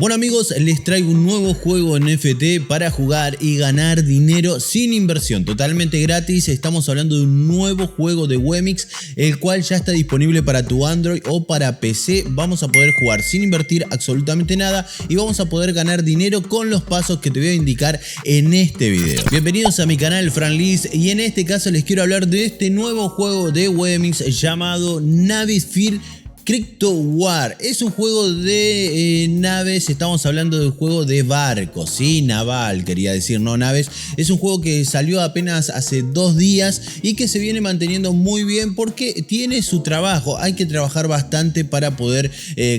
Bueno amigos, les traigo un nuevo juego NFT para jugar y ganar dinero sin inversión, totalmente gratis. Estamos hablando de un nuevo juego de Wemix, el cual ya está disponible para tu Android o para PC. Vamos a poder jugar sin invertir absolutamente nada y vamos a poder ganar dinero con los pasos que te voy a indicar en este video. Bienvenidos a mi canal Franlis, y en este caso les quiero hablar de este nuevo juego de Wemix llamado Navisphere Crypto War. Es un juego de naves, estamos hablando de un juego de barcos, ¿sí? Naval, quería decir, no naves. Es un juego que salió apenas hace 2 días y que se viene manteniendo muy bien porque tiene su trabajo. Hay que trabajar bastante para poder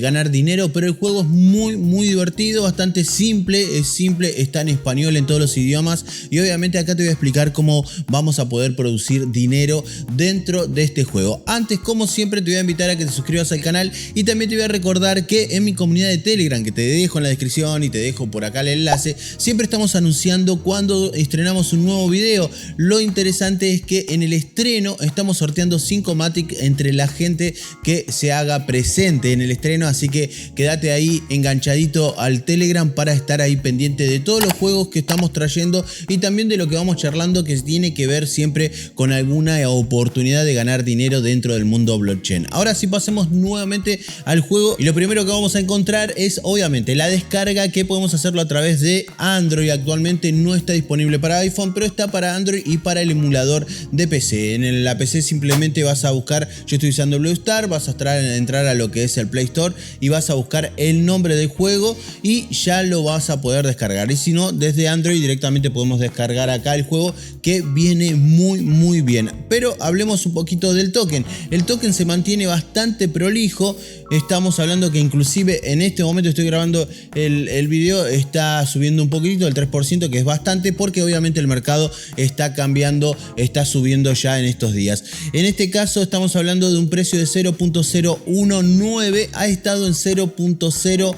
ganar dinero, pero el juego es muy divertido, bastante simple. Es simple, está en español en todos los idiomas y obviamente acá te voy a explicar cómo vamos a poder producir dinero dentro de este juego. Antes, como siempre, te voy a invitar a que te suscribas al canal y también te voy a recordar que en mi comunidad de Telegram, que te dejo en la descripción y te dejo por acá el enlace, siempre estamos anunciando cuando estrenamos un nuevo video. Lo interesante es que en el estreno estamos sorteando 5 Matic entre la gente que se haga presente en el estreno, así que quédate ahí enganchadito al Telegram para estar ahí pendiente de todos los juegos que estamos trayendo y también de lo que vamos charlando, que tiene que ver siempre con alguna oportunidad de ganar dinero dentro del mundo blockchain. Ahora sí, pasemos nuevamente al juego y lo primero que vamos a encontrar es obviamente la descarga, que podemos hacerlo a través de Android. Actualmente no está disponible para iPhone, pero está para Android y para el emulador de PC. En la PC simplemente vas a buscar, yo estoy usando Blue Star, vas a entrar a lo que es el Play Store y vas a buscar el nombre del juego y ya lo vas a poder descargar. Y si no, desde Android directamente podemos descargar acá el juego, que viene muy bien. Pero hablemos un poquito del token. El token se mantiene bastante prolijo. Estamos hablando que inclusive en este momento estoy grabando el video, está subiendo un poquitito, el 3%, que es bastante, porque obviamente el mercado está cambiando, está subiendo ya en estos días. En este caso estamos hablando de un precio de 0.019, ha estado en 0.02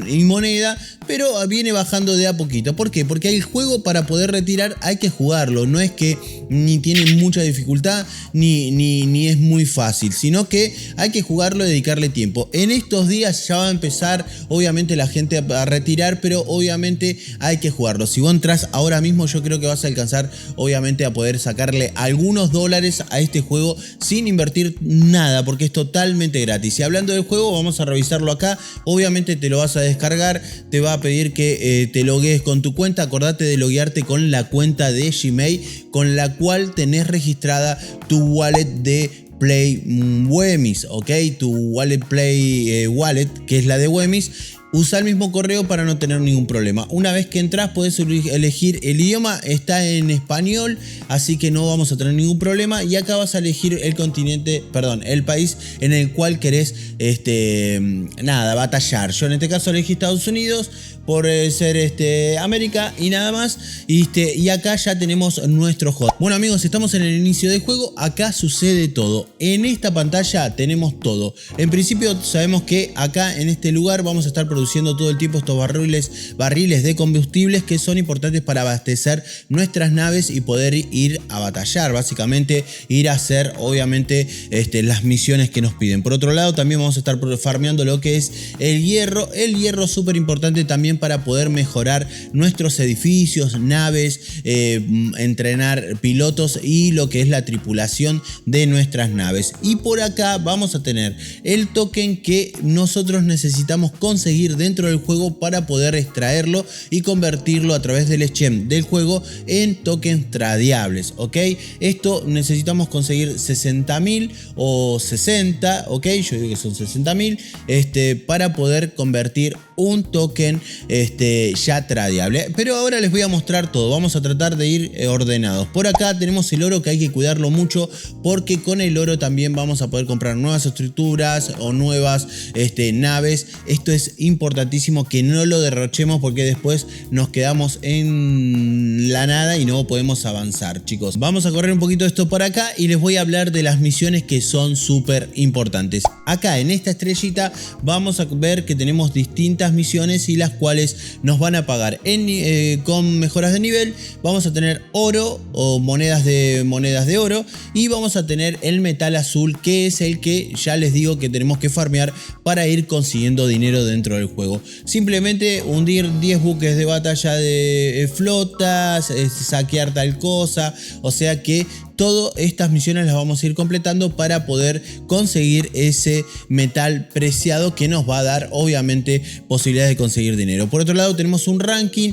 y moneda, pero viene bajando de a poquito. ¿Por qué? Porque el juego, para poder retirar, hay que jugarlo. No es que ni tiene mucha dificultad ni es muy fácil, sino que hay que jugarlo y dedicarle tiempo. En estos días ya va a empezar obviamente la gente a retirar, pero obviamente hay que jugarlo. Si vos entras ahora mismo, yo creo que vas a alcanzar obviamente a poder sacarle algunos dólares a este juego sin invertir nada, porque es totalmente gratis. Y hablando del juego, vamos a revisarlo acá. Obviamente te lo vas a descargar, te va a pedir que te loguees con tu cuenta. Acordate de loguearte con la cuenta de Gmail con la cual tenés registrada tu wallet de Play Wemix, ok, tu wallet Play wallet, que es la de Wemix. Usa el mismo correo para no tener ningún problema. Una vez que entras, puedes elegir el idioma, está en español, así que no vamos a tener ningún problema. Y acá vas a elegir el continente, perdón, el país en el cual querés batallar. Yo en este caso elegí Estados Unidos por ser América y nada más. Y acá ya tenemos nuestro hot. Bueno amigos, estamos en el inicio del juego. Acá sucede todo. En esta pantalla tenemos todo. En principio sabemos que acá en este lugar vamos a estar produciendo todo el tiempo estos barriles de combustibles, que son importantes para abastecer nuestras naves y poder ir a batallar, básicamente ir a hacer obviamente las misiones que nos piden. Por otro lado, también vamos a estar farmeando lo que es el hierro súper importante también para poder mejorar nuestros edificios, naves, entrenar pilotos y lo que es la tripulación de nuestras naves. Y por acá vamos a tener el token que nosotros necesitamos conseguir dentro del juego para poder extraerlo y convertirlo a través del exchange del juego en tokens tradeables, ok. Esto necesitamos conseguir 60.000 o 60, ok, yo digo que son 60.000 para poder convertir un token ya tradeable. Pero ahora les voy a mostrar todo. Vamos a tratar de ir ordenados. Por acá tenemos el oro, que hay que cuidarlo mucho, porque con el oro también vamos a poder comprar nuevas estructuras o nuevas naves. Esto es importante importantísimo que no lo derrochemos porque después nos quedamos en la nada y no podemos avanzar, chicos. Vamos a correr un poquito esto por acá y les voy a hablar de las misiones que son súper importantes. Acá en esta estrellita vamos a ver que tenemos distintas misiones y las cuales nos van a pagar con mejoras de nivel. Vamos a tener oro o monedas de oro y vamos a tener el metal azul, que es el que ya les digo que tenemos que farmear para ir consiguiendo dinero dentro del juego. Simplemente hundir 10 buques de batalla de flotas, saquear tal cosa, o sea que todas estas misiones las vamos a ir completando para poder conseguir ese metal preciado que nos va a dar obviamente posibilidades de conseguir dinero. Por otro lado tenemos un ranking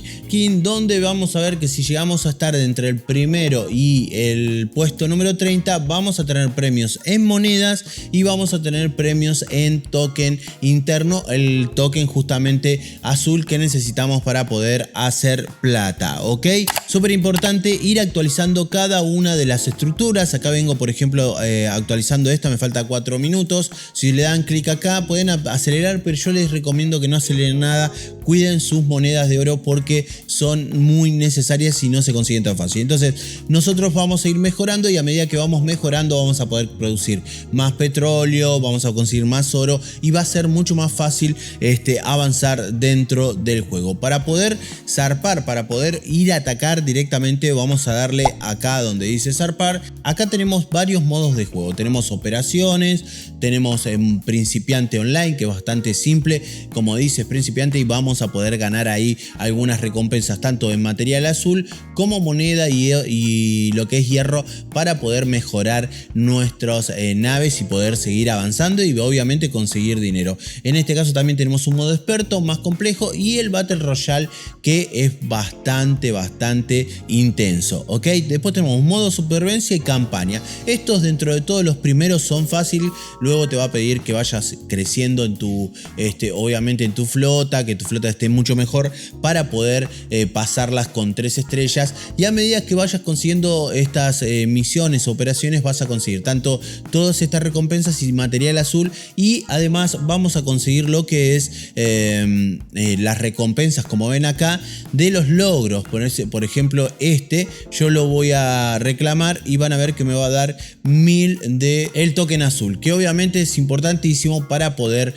donde vamos a ver que si llegamos a estar entre el primero y el puesto número 30 vamos a tener premios en monedas y vamos a tener premios en token interno, el token justamente azul que necesitamos para poder hacer plata, ¿ok? Súper importante ir actualizando cada una de las estructuras. Acá vengo por ejemplo actualizando esta, me falta 4 minutos. Si le dan clic acá pueden acelerar, pero yo les recomiendo que no aceleren nada. Cuiden sus monedas de oro porque son muy necesarias y no se consiguen tan fácil. Entonces nosotros vamos a ir mejorando y a medida que vamos mejorando vamos a poder producir más petróleo, vamos a conseguir más oro y va a ser mucho más fácil avanzar dentro del juego. Para poder zarpar, para poder ir a atacar directamente, vamos a darle acá donde dice zarpar. Acá tenemos varios modos de juego. Tenemos operaciones, tenemos principiante online, que es bastante simple, como dice principiante, y vamos a poder ganar ahí algunas recompensas tanto en material azul como moneda y lo que es hierro para poder mejorar nuestras naves y poder seguir avanzando y obviamente conseguir dinero. En este caso también tenemos un modo experto más complejo y el Battle Royale, que es bastante intenso, ¿ok? Después tenemos modo supervivencia y campaña. Estos dentro de todos los primeros son fáciles, luego te va a pedir que vayas creciendo en tu obviamente en tu flota, que tu flota esté mucho mejor para poder pasarlas con 3 estrellas, y a medida que vayas consiguiendo estas misiones, operaciones, vas a conseguir tanto todas estas recompensas y material azul, y además vamos a conseguir lo que es las recompensas, como ven acá, de los logros. Por ejemplo yo lo voy a reclamar y van a ver que me va a dar 1000 de el token azul, que obviamente es importantísimo para poder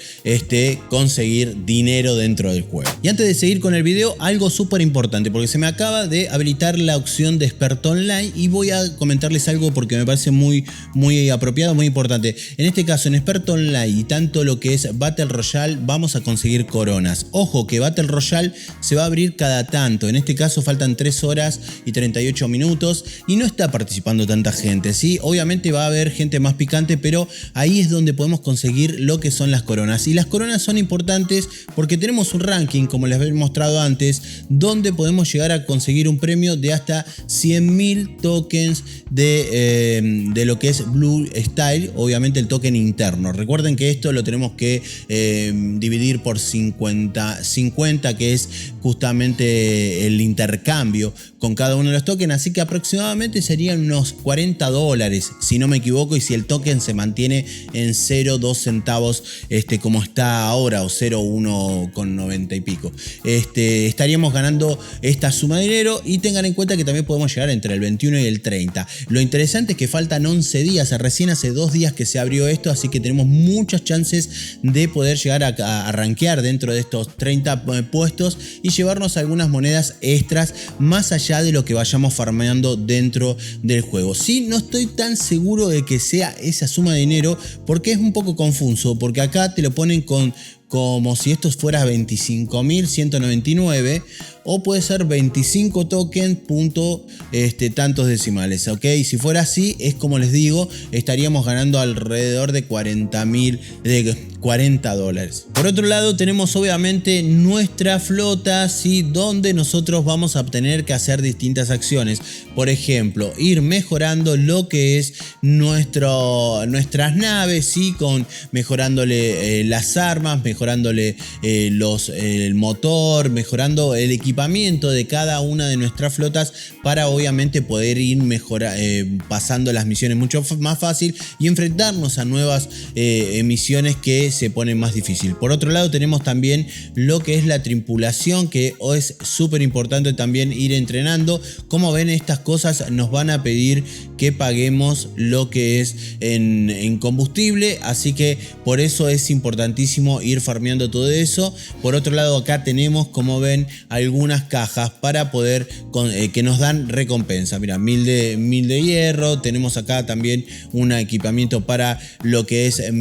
conseguir dinero dentro del juego. Y antes de seguir con el video, algo súper importante, porque se me acaba de habilitar la opción de experto online y voy a comentarles algo porque me parece muy apropiado, muy importante. En este caso en experto online y tanto lo que es Battle Royale vamos a conseguir coronas. Ojo que Battle Royale se va a abrir cada tanto, en este caso faltan 3 horas y 38 minutos y no está participando tanta gente, ¿sí? Obviamente va a haber gente más picante, pero ahí es donde podemos conseguir lo que son las coronas, y las coronas son importantes porque tenemos un ranking, como les había mostrado antes, donde podemos llegar a conseguir un premio de hasta 100.000 tokens de lo que es Blue Style, obviamente el token interno. Recuerden que esto lo tenemos que dividir por 50, que es justamente el intercambio con cada uno de los tokens, así que aproximadamente serían unos $40 si no me equivoco, y si el token se mantiene en 0,2 centavos como está ahora, o 0,1,90 y pico, estaríamos ganando esta suma de dinero. Y tengan en cuenta que también podemos llegar entre el 21 y el 30. Lo interesante es que faltan 11 días, recién hace 2 días que se abrió esto, así que tenemos muchas chances de poder llegar a rankear dentro de estos 30 puestos y llevarnos algunas monedas extras más allá de lo que vayamos farmeando dentro del juego. Sí, no estoy tan seguro de que sea esa suma de dinero porque es un poco confuso, porque acá te lo ponen como si esto fuera 25.199 o puede ser 25 tokens tantos decimales, ok. Si fuera así, es como les digo, estaríamos ganando alrededor de $40. Por otro lado tenemos obviamente nuestra flota, ¿sí? Donde nosotros vamos a tener que hacer distintas acciones. Por ejemplo, ir mejorando lo que es nuestras naves, ¿sí? Mejorándole las armas, mejorándole el motor, mejorando el equipamiento de cada una de nuestras flotas para obviamente poder ir pasando las misiones mucho más fácil y enfrentarnos a nuevas misiones que que se pone más difícil. Por otro lado tenemos también lo que es la tripulación, que es súper importante también ir entrenando. Como ven, estas cosas nos van a pedir que paguemos lo que es en combustible, así que por eso es importantísimo ir farmeando todo eso. Por otro lado, acá tenemos, como ven, algunas cajas para poder que nos dan recompensa. Mira, 1000 de hierro. Tenemos acá también un equipamiento para lo que es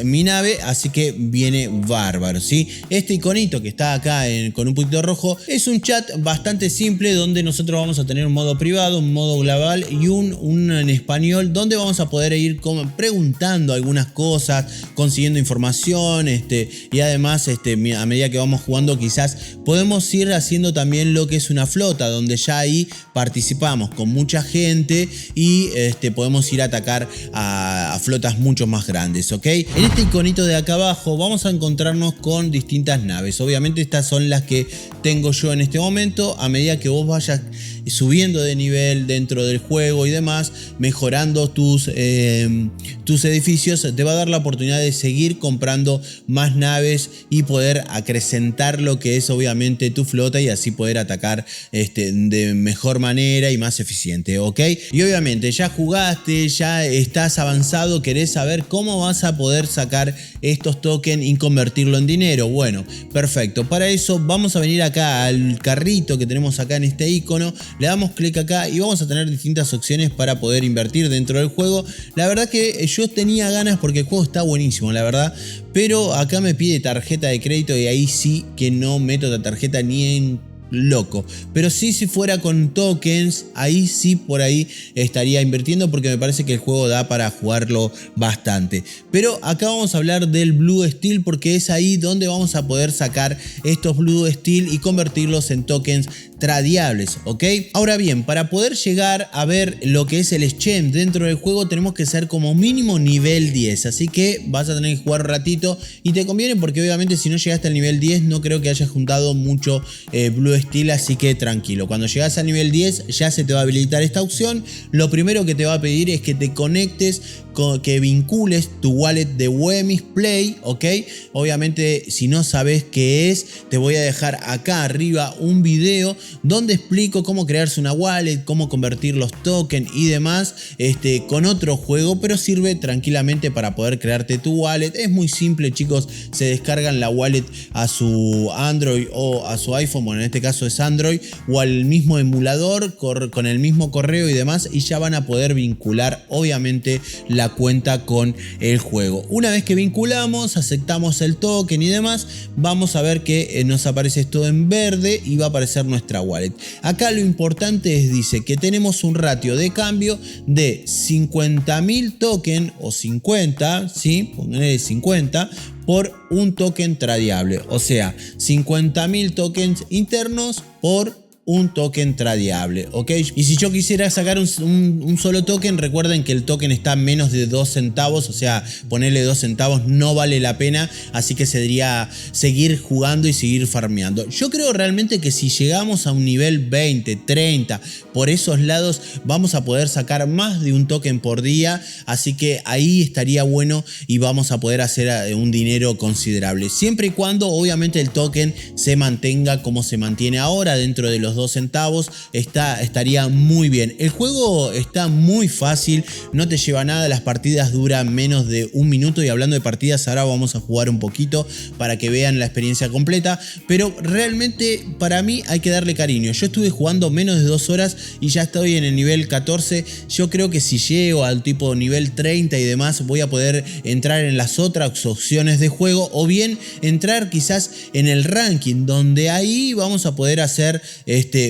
mi nave, así que viene bárbaro, ¿sí? Este iconito que está acá con un puntito rojo es un chat bastante simple donde nosotros vamos a tener un modo privado, un modo global y un en español, donde vamos a poder ir preguntando algunas cosas, consiguiendo información, y además a medida que vamos jugando quizás podemos ir haciendo también lo que es una flota, donde ya ahí participamos con mucha gente y podemos ir a atacar a flotas mucho más grandes. ¿Ok? En este iconito de acá abajo vamos a encontrarnos con distintas naves. Obviamente estas son las que tengo yo en este momento. A medida que vos vayas subiendo de nivel dentro del juego y demás, mejorando tus edificios, te va a dar la oportunidad de seguir comprando más naves y poder acrecentar lo que es obviamente tu flota y así poder atacar de mejor manera y más eficiente. ¿Ok? Y obviamente ya jugaste, ya estás avanzado, querés saber cómo vas a poder sacar estos tokens y convertirlo en dinero. Bueno, perfecto. Para eso vamos a venir acá al carrito que tenemos acá en este icono. Le damos clic acá y vamos a tener distintas opciones para poder invertir dentro del juego. La verdad que yo tenía ganas porque el juego está buenísimo, la verdad. Pero acá me pide tarjeta de crédito y ahí sí que no meto la tarjeta ni en loco. Pero sí, si fuera con tokens, ahí sí por ahí estaría invirtiendo porque me parece que el juego da para jugarlo bastante. Pero acá vamos a hablar del Blue Steel porque es ahí donde vamos a poder sacar estos Blue Steel y convertirlos en tokens tradeables, ¿ok? Ahora bien, para poder llegar a ver lo que es el exchange dentro del juego tenemos que ser como mínimo nivel 10, así que vas a tener que jugar un ratito y te conviene porque obviamente si no llegaste al nivel 10 no creo que hayas juntado mucho Blue Steel, así que tranquilo. Cuando llegas al nivel 10 ya se te va a habilitar esta opción. Lo primero que te va a pedir es que te conectes, que vincules tu wallet de Wemix Play, ¿ok? Obviamente si no sabes qué es, te voy a dejar acá arriba un video donde explico cómo crearse una wallet, cómo convertir los tokens y demás con otro juego, pero sirve tranquilamente para poder crearte tu wallet. Es muy simple, chicos, se descargan la wallet a su Android o a su iPhone, bueno, en este caso es Android, o al mismo emulador con el mismo correo y demás, y ya van a poder vincular obviamente la cuenta con el juego. Una vez que vinculamos, aceptamos el token y demás, vamos a ver que nos aparece todo en verde y va a aparecer nuestra wallet. Acá lo importante es, dice que tenemos un ratio de cambio de 50.000 tokens o 50, ¿sí? Ponle 50 por un token tradeable, o sea, 50.000 tokens internos por un token tradeable, ¿ok? Y si yo quisiera sacar un solo token, recuerden que el token está a menos de 2 centavos, o sea, ponerle 2 centavos no vale la pena, así que sería seguir jugando y seguir farmeando. Yo creo realmente que si llegamos a un nivel 20, 30, por esos lados, vamos a poder sacar más de un token por día, así que ahí estaría bueno y vamos a poder hacer un dinero considerable, siempre y cuando obviamente el token se mantenga como se mantiene ahora, dentro de los 2 centavos, estaría muy bien. El juego está muy fácil, no te lleva nada, las partidas duran menos de un minuto y hablando de partidas ahora vamos a jugar un poquito para que vean la experiencia completa, pero realmente para mí hay que darle cariño. Yo estuve jugando menos de 2 horas y ya estoy en el nivel 14, yo creo que si llego al tipo nivel 30 y demás voy a poder entrar en las otras opciones de juego o bien entrar quizás en el ranking, donde ahí vamos a poder hacer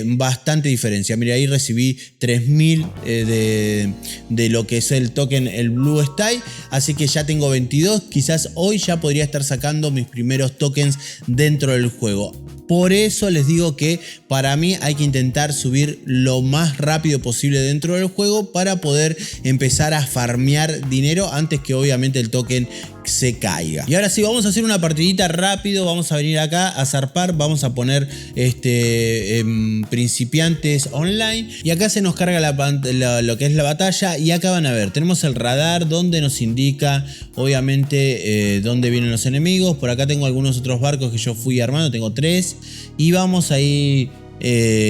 bastante diferencia. Mira, ahí recibí 3000 de lo que es el token, el Blue Style, así que ya tengo 22, quizás hoy ya podría estar sacando mis primeros tokens dentro del juego. Por eso les digo que para mí hay que intentar subir lo más rápido posible dentro del juego para poder empezar a farmear dinero antes que obviamente el token se caiga. Y ahora sí, vamos a hacer una partidita rápido. Vamos a venir acá a zarpar. Vamos a poner principiantes online. Y acá se nos carga lo que es la batalla. Y acá van a ver, tenemos el radar donde nos indica obviamente dónde vienen los enemigos. Por acá tengo algunos otros barcos que yo fui armando. Tengo 3. Y vamos ahí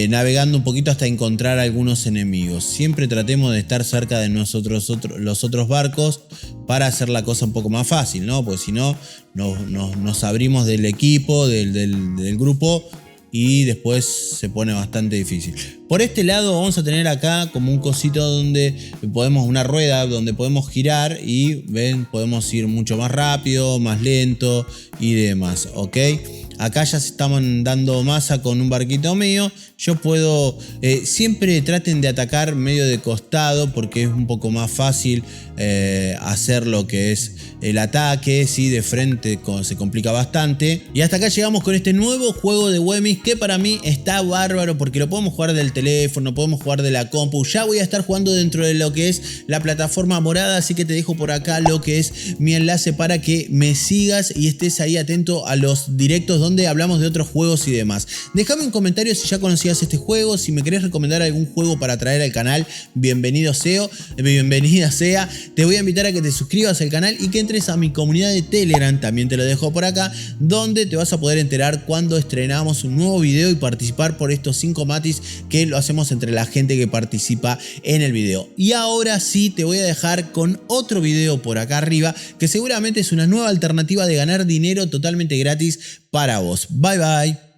navegando un poquito hasta encontrar algunos enemigos. Siempre tratemos de estar cerca de nosotros, los otros barcos, para hacer la cosa un poco más fácil, ¿no? Porque si no, nos abrimos del equipo, del grupo, y después se pone bastante difícil. Por este lado vamos a tener acá como un cosito donde podemos, una rueda donde podemos girar y ven, podemos ir mucho más rápido, más lento y demás, ¿ok? Acá ya se estamos dando masa con un barquito mío. Yo puedo, siempre traten de atacar medio de costado porque es un poco más fácil hacer lo que es el ataque. Sí, de frente se complica bastante. Y hasta acá llegamos con este nuevo juego de Wemix que para mí está bárbaro porque lo podemos jugar del teléfono, podemos jugar de la compu. Ya voy a estar jugando dentro de lo que es la plataforma morada, así que te dejo por acá lo que es mi enlace para que me sigas y estés ahí atento a los directos donde hablamos de otros juegos y demás. Déjame un comentario si ya conocías este juego, si me querés recomendar algún juego para traer al canal, bienvenida sea. Te voy a invitar a que te suscribas al canal y que entres a mi comunidad de Telegram, también te lo dejo por acá, donde te vas a poder enterar cuando estrenamos un nuevo video y participar por estos 5 matis que lo hacemos entre la gente que participa en el video. Y ahora sí te voy a dejar con otro video por acá arriba que seguramente es una nueva alternativa de ganar dinero totalmente gratis para vos. Bye bye.